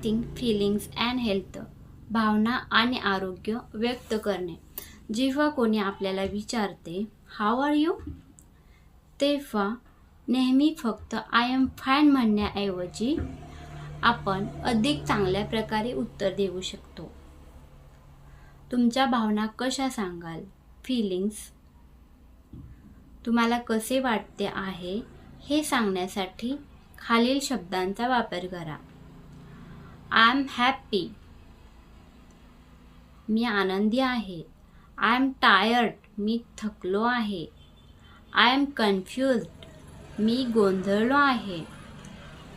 Expressing feelings and health, भावना आणि आरोग्य व्यक्त करणे. जेव्हा कोणी आपल्याला विचारते हाऊ आर यू, तेव्हा नेहमी फक्त आय एम फाईन म्हणण्याऐवजी आपण अधिक चांगल्या प्रकारे उत्तर देऊ शकतो. तुमच्या भावना कशा सांगाल? फीलिंग्स. तुम्हाला कसे वाटते आहे हे सांगण्यासाठी खालील शब्दांचा वापर करा. आय एम हॅपी, मी आनंदी आहे. आय एम टायर्ड, मी थकलो आहे. आय एम कन्फ्युज्ड, मी गोंधळलो आहे.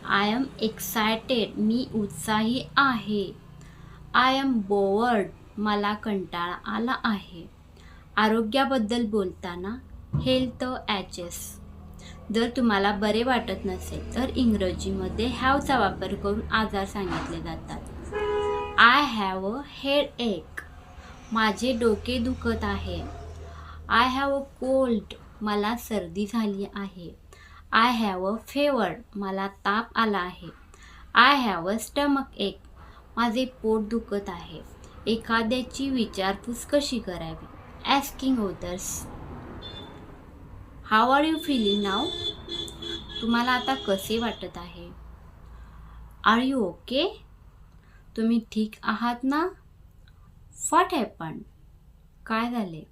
आय एम एक्सायटेड, मी उत्साही आहे. आय एम बोर्ड, मला कंटाळा आला आहे. आरोग्याबद्दल बोलताना हेल्थ एचएस. जर तुम्हाला बरे वाटत नसेल तर इंग्रजीमध्ये हॅवचा वापर करून आजार सांगितले जातात. आय हॅव अ हेडएक, माझे डोके दुखत आहे. आय हॅव अ कोल्ड, मला सर्दी झाली आहे. आय हॅव अ फेवर, मला ताप आला आहे. आय हॅव अ स्टमक एक, माझे पोट दुखत आहे. एखाद्याची विचारपूस कशी करावी? Asking others. How are you feeling now, तुम्हाला आता कसे वाटत आहे? आर यू ओके, तुम्ही ठीक आहात ना? व्हॉट हॅपन्ड, काय झाले?